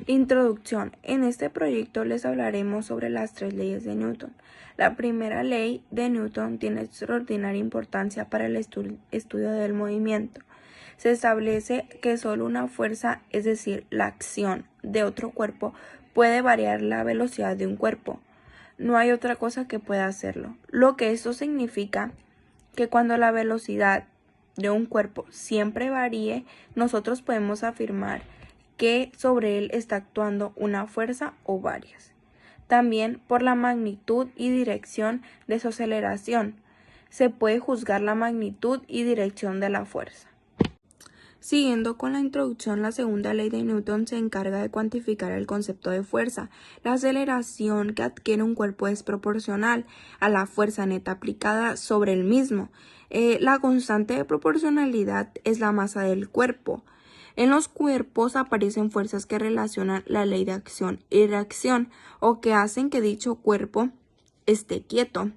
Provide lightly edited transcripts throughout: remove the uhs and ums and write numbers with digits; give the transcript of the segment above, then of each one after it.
Introducción. En este proyecto les hablaremos sobre las 3 leyes de Newton. La primera ley de Newton tiene extraordinaria importancia para el estudio del movimiento. Se establece que solo una fuerza, es decir, la acción de otro cuerpo, puede variar la velocidad de un cuerpo. No hay otra cosa que pueda hacerlo. Lo que esto significa que cuando la velocidad de un cuerpo siempre varíe, nosotros podemos afirmar que sobre él está actuando una fuerza o varias. También por la magnitud y dirección de su aceleración, se puede juzgar la magnitud y dirección de la fuerza. Siguiendo con la introducción, la segunda ley de Newton se encarga de cuantificar el concepto de fuerza. La aceleración que adquiere un cuerpo es proporcional a la fuerza neta aplicada sobre el mismo. La constante de proporcionalidad es la masa del cuerpo. En los cuerpos aparecen fuerzas que relacionan la ley de acción y reacción o que hacen que dicho cuerpo esté quieto.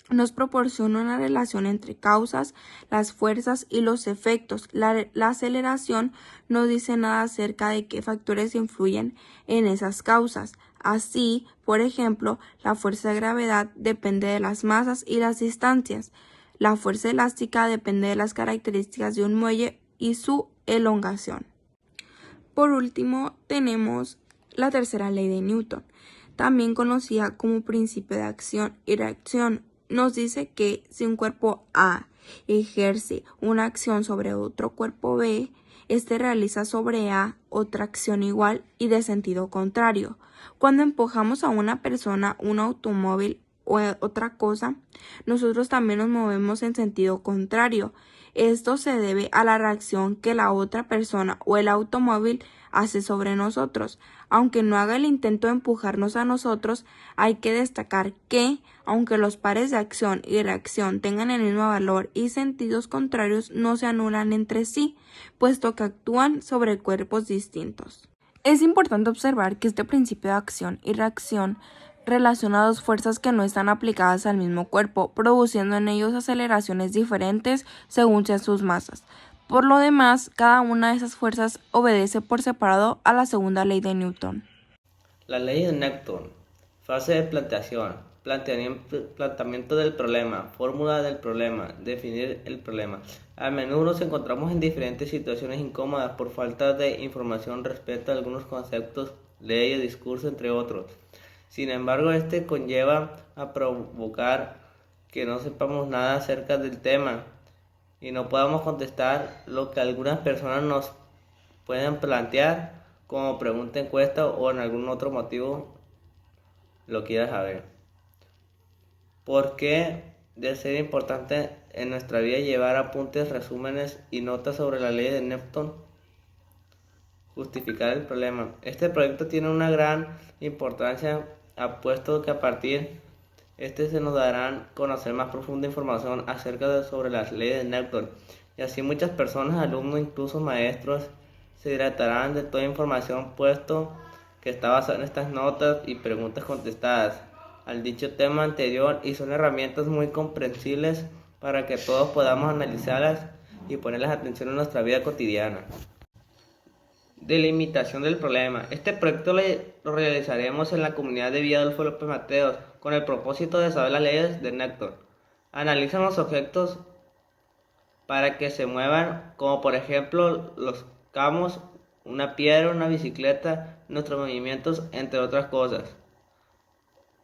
Nos proporciona una relación entre causas, las fuerzas y los efectos. La aceleración no dice nada acerca de qué factores influyen en esas causas. Así, por ejemplo, la fuerza de gravedad depende de las masas y las distancias. La fuerza elástica depende de las características de un muelle y su elongación. Por último, tenemos la tercera ley de Newton, también conocida como principio de acción y reacción. Nos dice que si un cuerpo A ejerce una acción sobre otro cuerpo B, este realiza sobre A otra acción igual y de sentido contrario. Cuando empujamos a una persona, un automóvil o otra cosa, nosotros también nos movemos en sentido contrario. Esto se debe a la reacción que la otra persona o el automóvil hace sobre nosotros. Aunque no haga el intento de empujarnos a nosotros, hay que destacar que, aunque los pares de acción y reacción tengan el mismo valor y sentidos contrarios, no se anulan entre sí, puesto que actúan sobre cuerpos distintos. Es importante observar que este principio de acción y reacción relaciona dos fuerzas que no están aplicadas al mismo cuerpo, produciendo en ellos aceleraciones diferentes según sean sus masas. Por lo demás, cada una de esas fuerzas obedece por separado a la segunda ley de Newton. La ley de Newton. Fase de planteación. Planteamiento del problema. Fórmula del problema. Definir el problema. A menudo nos encontramos en diferentes situaciones incómodas por falta de información respecto a algunos conceptos, leyes, discurso, entre otros. Sin embargo, este conlleva a provocar que no sepamos nada acerca del tema y no podamos contestar lo que algunas personas nos pueden plantear como pregunta, encuesta o en algún otro motivo lo quieras saber. ¿Por qué de ser importante en nuestra vida llevar apuntes, resúmenes y notas sobre la ley de Newton? Justificar el problema. Este proyecto tiene una gran importancia, apuesto que a partir se nos darán conocer más profunda información acerca sobre las leyes de Newton, y así muchas personas, alumnos, incluso maestros, se hidratarán de toda información, puesto que está basada en estas notas y preguntas contestadas al dicho tema anterior, y son herramientas muy comprensibles para que todos podamos analizarlas y ponerles atención en nuestra vida cotidiana. Delimitación del problema. Este proyecto lo realizaremos en la comunidad de Villa Adolfo López Mateos con el propósito de saber las leyes de Newton. Analizan los objetos para que se muevan, como por ejemplo los camos, una piedra, una bicicleta, nuestros movimientos, entre otras cosas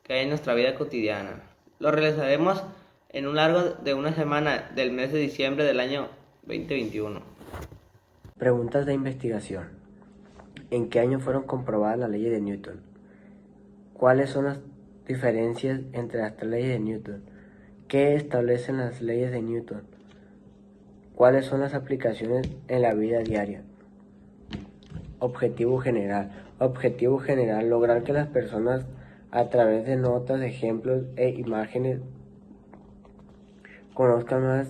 que hay en nuestra vida cotidiana. Lo realizaremos en un largo de una semana del mes de diciembre del año 2021. Preguntas de investigación. ¿En qué año fueron comprobadas las leyes de Newton? ¿Cuáles son las diferencias entre las 3 leyes de Newton? ¿Qué establecen las leyes de Newton? ¿Cuáles son las aplicaciones en la vida diaria? Objetivo general. Objetivo general: lograr que las personas, a través de notas, ejemplos e imágenes, conozcan más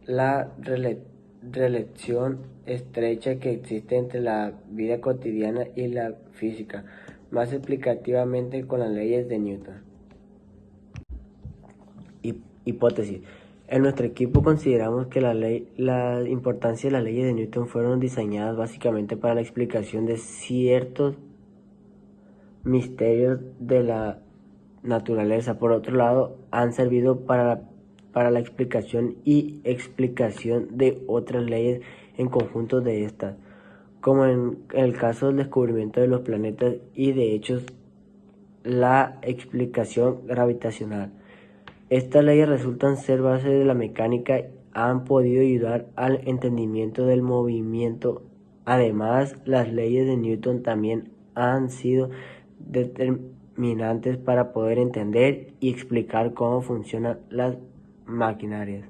la relación estrecha que existe entre la vida cotidiana y la física, más explicativamente con las leyes de Newton. Hipótesis. En nuestro equipo consideramos que la importancia de las leyes de Newton fueron diseñadas básicamente para la explicación de ciertos misterios de la naturaleza. Por otro lado, han servido para la explicación y explicación de otras leyes en conjunto de estas, como en el caso del descubrimiento de los planetas y de hecho la explicación gravitacional. Estas leyes resultan ser base de la mecánica y han podido ayudar al entendimiento del movimiento. Además, las leyes de Newton también han sido determinantes para poder entender y explicar cómo funcionan las maquinarias.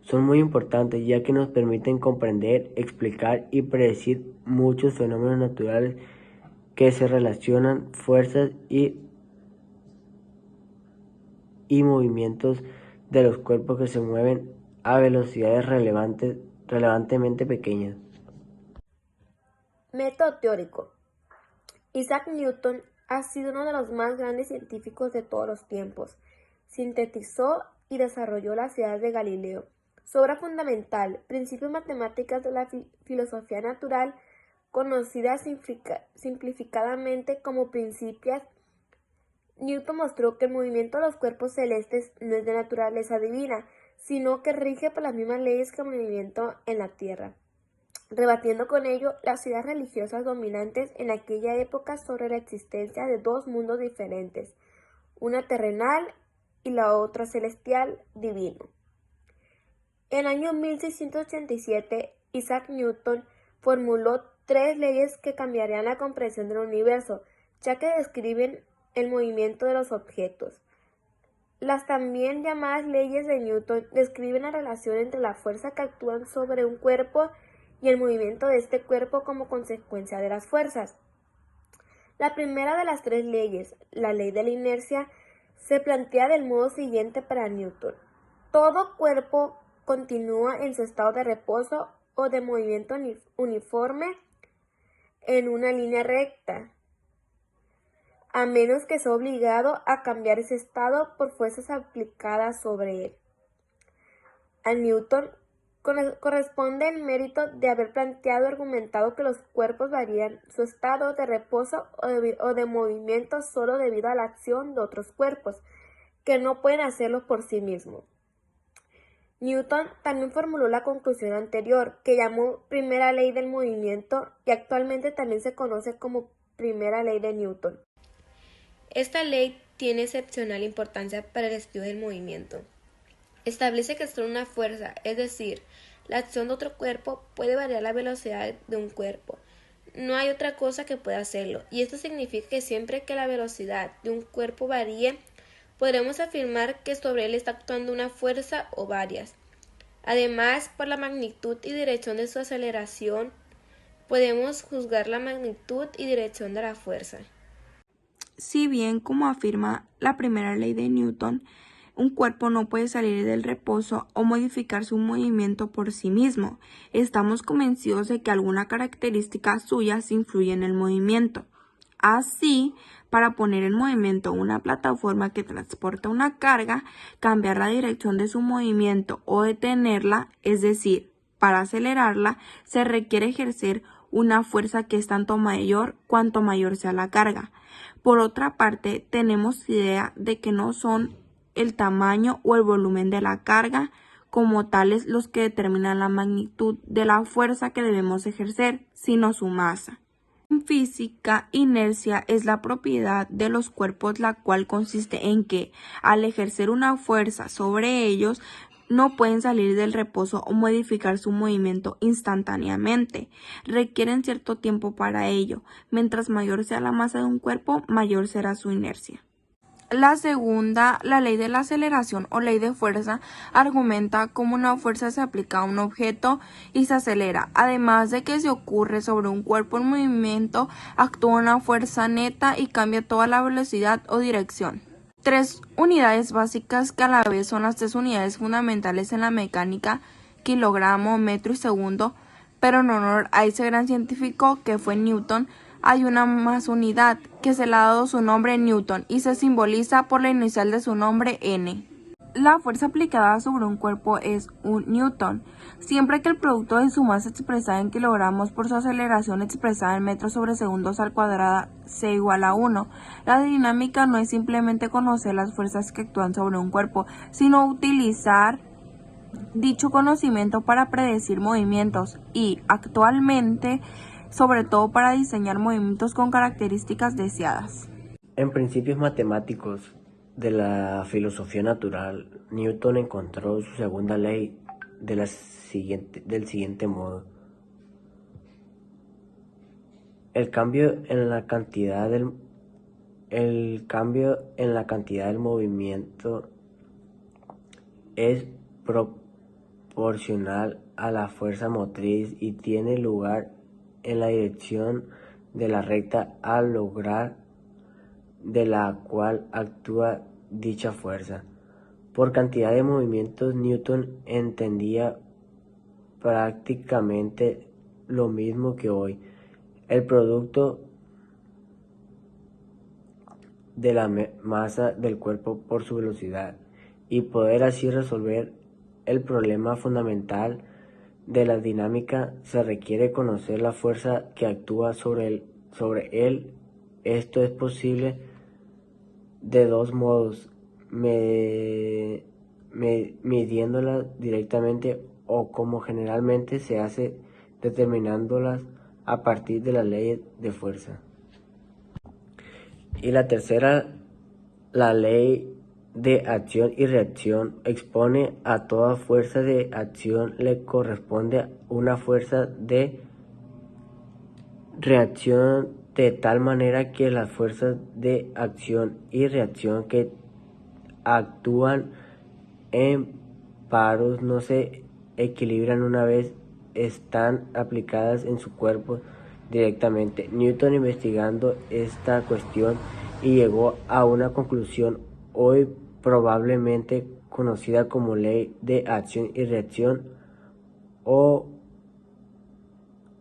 Son muy importantes ya que nos permiten comprender, explicar y predecir muchos fenómenos naturales que se relacionan fuerzas y movimientos de los cuerpos que se mueven a velocidades relevantemente pequeñas. Método teórico. Isaac Newton ha sido uno de los más grandes científicos de todos los tiempos. Sintetizó y desarrolló las ideas de Galileo. Su obra fundamental, Principios Matemáticos de la Filosofía Natural, conocida simplificadamente como Principios, Newton mostró que el movimiento de los cuerpos celestes no es de naturaleza divina, sino que rige por las mismas leyes que el movimiento en la Tierra, rebatiendo con ello las ideas religiosas dominantes en aquella época sobre la existencia de dos mundos diferentes, una terrenal y la otra celestial, divino. En el año 1687, Isaac Newton formuló tres leyes que cambiarían la comprensión del universo, ya que describen el movimiento de los objetos. Las también llamadas leyes de Newton describen la relación entre la fuerza que actúa sobre un cuerpo y el movimiento de este cuerpo como consecuencia de las fuerzas. La primera de las tres leyes, la ley de la inercia, se plantea del modo siguiente para Newton. Todo cuerpo continúa en su estado de reposo o de movimiento uniforme en una línea recta, a menos que sea obligado a cambiar ese estado por fuerzas aplicadas sobre él. A Newton corresponde el mérito de haber planteado y argumentado que los cuerpos varían su estado de reposo o de movimiento solo debido a la acción de otros cuerpos, que no pueden hacerlo por sí mismos. Newton también formuló la conclusión anterior, que llamó primera ley del movimiento y actualmente también se conoce como primera ley de Newton. Esta ley tiene excepcional importancia para el estudio del movimiento. Establece que solo una fuerza, es decir, la acción de otro cuerpo, puede variar la velocidad de un cuerpo. No hay otra cosa que pueda hacerlo, y esto significa que siempre que la velocidad de un cuerpo varíe, podremos afirmar que sobre él está actuando una fuerza o varias. Además, por la magnitud y dirección de su aceleración, podemos juzgar la magnitud y dirección de la fuerza. Si bien, como afirma la primera ley de Newton, un cuerpo no puede salir del reposo o modificar su movimiento por sí mismo, estamos convencidos de que alguna característica suya influye en el movimiento. Así, para poner en movimiento una plataforma que transporta una carga, cambiar la dirección de su movimiento o detenerla, es decir, para acelerarla, se requiere ejercer una fuerza que es tanto mayor cuanto mayor sea la carga. Por otra parte, tenemos idea de que no son el tamaño o el volumen de la carga como tales los que determinan la magnitud de la fuerza que debemos ejercer, sino su masa. En física, inercia es la propiedad de los cuerpos, la cual consiste en que, al ejercer una fuerza sobre ellos, no pueden salir del reposo o modificar su movimiento instantáneamente. Requieren cierto tiempo para ello. Mientras mayor sea la masa de un cuerpo, mayor será su inercia. La segunda, la ley de la aceleración o ley de fuerza, argumenta cómo una fuerza se aplica a un objeto y se acelera. Además de que si ocurre sobre un cuerpo en movimiento, actúa una fuerza neta y cambia toda la velocidad o dirección. Tres unidades básicas que a la vez son las tres unidades fundamentales en la mecánica, kilogramo, metro y segundo, pero en honor a ese gran científico que fue Newton, hay una más unidad que se le ha dado su nombre Newton y se simboliza por la inicial de su nombre N. La fuerza aplicada sobre un cuerpo es un newton, siempre que el producto de su masa expresada en kilogramos por su aceleración expresada en metros sobre segundos al cuadrado sea igual a 1. La dinámica no es simplemente conocer las fuerzas que actúan sobre un cuerpo, sino utilizar dicho conocimiento para predecir movimientos y, actualmente, sobre todo para diseñar movimientos con características deseadas. En principios matemáticos de la filosofía natural, Newton encontró su segunda ley del siguiente modo. El cambio en la cantidad del movimiento es proporcional a la fuerza motriz y tiene lugar en la dirección de la recta a lograr de la cual actúa dicha fuerza. Por cantidad de movimientos, Newton entendía prácticamente lo mismo que hoy: el producto de la masa del cuerpo por su velocidad, y poder así resolver el problema fundamental de la dinámica se requiere conocer la fuerza que actúa sobre él. Esto es posible de dos modos: midiéndolas directamente, o como generalmente se hace, determinándolas a partir de la ley de fuerza. Y la tercera, la ley de acción y reacción, expone a toda fuerza de acción le corresponde una fuerza de reacción, de tal manera que las fuerzas de acción y reacción que actúan en paros no se equilibran una vez están aplicadas en su cuerpo directamente. Newton, investigando esta cuestión, y llegó a una conclusión hoy probablemente conocida como ley de acción y reacción, o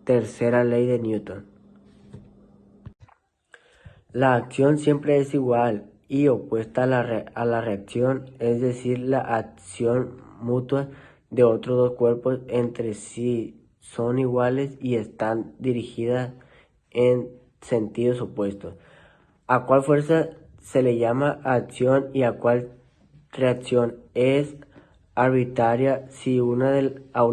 tercera ley de Newton. La acción siempre es igual y opuesta a la reacción, es decir, la acción mutua de otros dos cuerpos entre sí son iguales y están dirigidas en sentidos opuestos. ¿A cuál fuerza se le llama acción y a cuál reacción? Es arbitraria. Si a una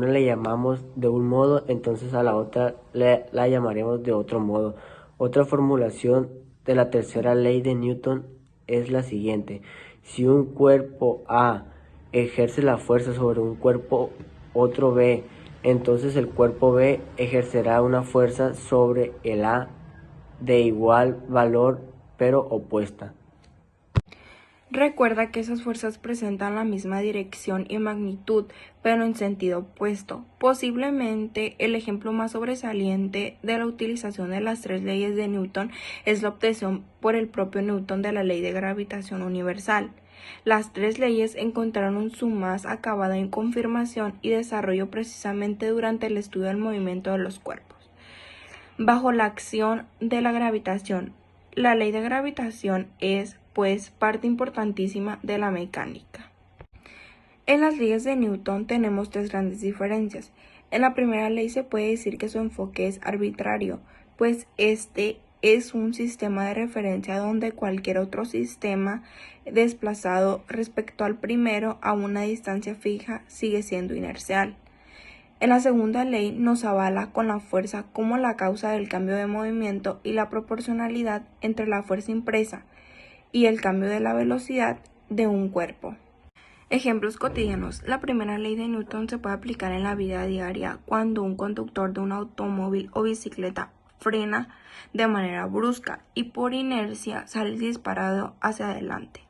le llamamos de un modo, entonces a la otra la llamaremos de otro modo. Otra formulación de la tercera ley de Newton es la siguiente: si un cuerpo A ejerce la fuerza sobre un cuerpo otro B, entonces el cuerpo B ejercerá una fuerza sobre el A de igual valor pero opuesta. Recuerda que esas fuerzas presentan la misma dirección y magnitud, pero en sentido opuesto. Posiblemente el ejemplo más sobresaliente de la utilización de las tres leyes de Newton es la obtención por el propio Newton de la ley de gravitación universal. Las tres leyes encontraron su más acabada confirmación y desarrollo precisamente durante el estudio del movimiento de los cuerpos. Bajo la acción de la gravitación, la ley de gravitación es, pues, parte importantísima de la mecánica. En las leyes de Newton tenemos tres grandes diferencias. En la primera ley se puede decir que su enfoque es arbitrario, pues este es un sistema de referencia donde cualquier otro sistema desplazado respecto al primero a una distancia fija sigue siendo inercial. En la segunda ley nos avala con la fuerza como la causa del cambio de movimiento y la proporcionalidad entre la fuerza impresa y el cambio de la velocidad de un cuerpo. Ejemplos cotidianos. La primera ley de Newton se puede aplicar en la vida diaria cuando un conductor de un automóvil o bicicleta frena de manera brusca y por inercia sale disparado hacia adelante.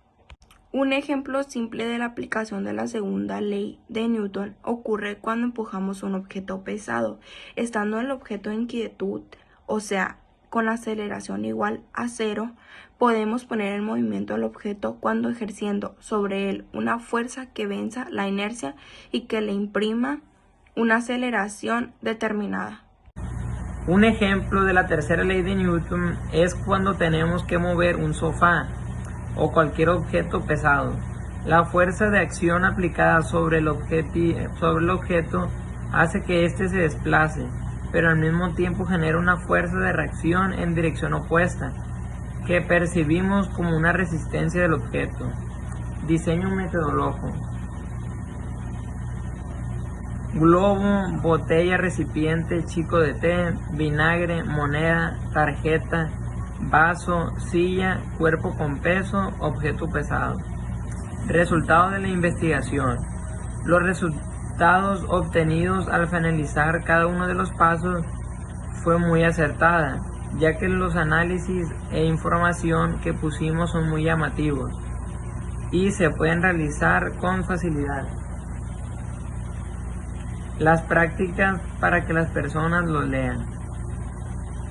Un ejemplo simple de la aplicación de la segunda ley de Newton ocurre cuando empujamos un objeto pesado, estando el objeto en quietud, o sea, con la aceleración igual a 0, podemos poner en movimiento el objeto cuando ejerciendo sobre él una fuerza que venza la inercia y que le imprima una aceleración determinada. Un ejemplo de la tercera ley de Newton es cuando tenemos que mover un sofá o cualquier objeto pesado. La fuerza de acción aplicada sobre el objeto hace que éste se desplace, pero al mismo tiempo genera una fuerza de reacción en dirección opuesta, que percibimos como una resistencia del objeto. Diseño metodológico. Globo, botella, recipiente, chico de té, vinagre, moneda, tarjeta, vaso, silla, cuerpo con peso, objeto pesado. Resultados de la investigación. Los resultados obtenidos al finalizar cada uno de los pasos fue muy acertada, ya que los análisis e información que pusimos son muy llamativos y se pueden realizar con facilidad. Las prácticas para que las personas los lean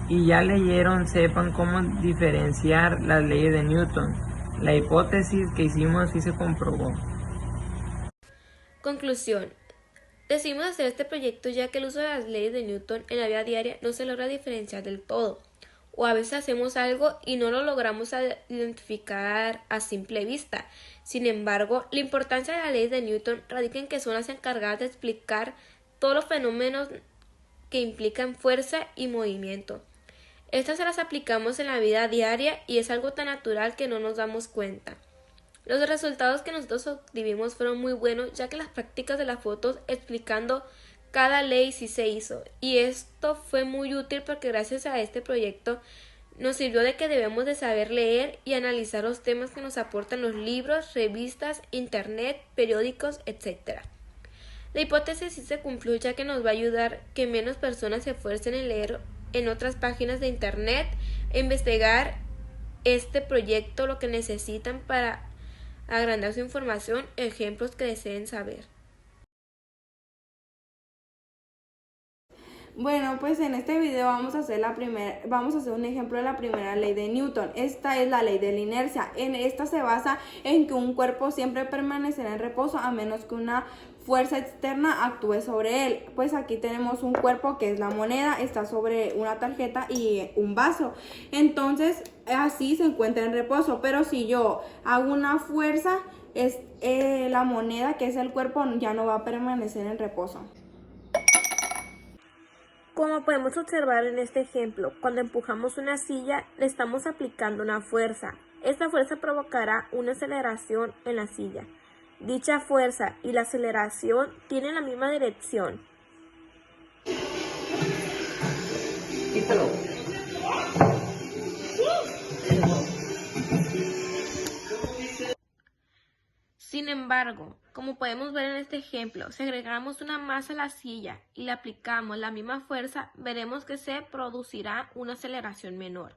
y ya leyeron sepan cómo diferenciar las leyes de Newton. La hipótesis que hicimos sí se comprobó. Conclusión. Decidimos hacer este proyecto ya que el uso de las leyes de Newton en la vida diaria no se logra diferenciar del todo, o a veces hacemos algo y no lo logramos identificar a simple vista. Sin embargo, la importancia de las leyes de Newton radica en que son las encargadas de explicar todos los fenómenos que implican fuerza y movimiento. Estas se las aplicamos en la vida diaria y es algo tan natural que no nos damos cuenta. Los resultados que nosotros obtuvimos fueron muy buenos, ya que las prácticas de las fotos explicando cada ley sí se hizo, y esto fue muy útil porque gracias a este proyecto nos sirvió de que debemos de saber leer y analizar los temas que nos aportan los libros, revistas, internet, periódicos, etc. La hipótesis sí se cumplió, ya que nos va a ayudar que menos personas se esfuercen en leer en otras páginas de internet e investigar este proyecto lo que necesitan para agrandar su información, ejemplos que deseen saber. Bueno, pues en este video vamos a hacer un ejemplo de la primera ley de Newton. Esta es la ley de la inercia. Esta se basa en que un cuerpo siempre permanecerá en reposo a menos que una fuerza externa actúe sobre él. Pues aquí tenemos un cuerpo que es la moneda, está sobre una tarjeta y un vaso. Entonces así se encuentra en reposo, pero si yo hago una fuerza, la moneda, que es el cuerpo, ya no va a permanecer en reposo. Como podemos observar en este ejemplo, cuando empujamos una silla, le estamos aplicando una fuerza. Esta fuerza provocará una aceleración en la silla. Dicha fuerza y la aceleración tienen la misma dirección. Sin embargo, como podemos ver en este ejemplo, si agregamos una masa a la silla y le aplicamos la misma fuerza, veremos que se producirá una aceleración menor.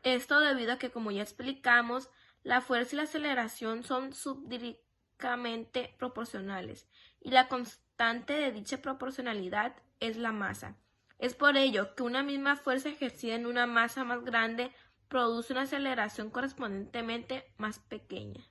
Esto debido a que, como ya explicamos, la fuerza y la aceleración son subdirectamente proporcionales y la constante de dicha proporcionalidad es la masa. Es por ello que una misma fuerza ejercida en una masa más grande produce una aceleración correspondientemente más pequeña.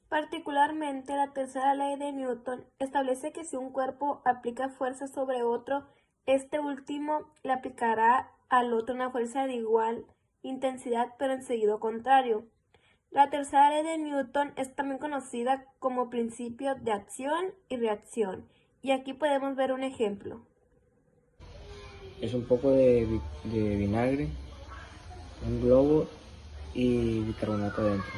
Particularmente, la tercera ley de Newton establece que si un cuerpo aplica fuerza sobre otro, este último le aplicará al otro una fuerza de igual intensidad pero en sentido contrario. La tercera ley de Newton es también conocida como principio de acción y reacción, y aquí podemos ver un ejemplo. Es un poco de vinagre, un globo y bicarbonato adentro.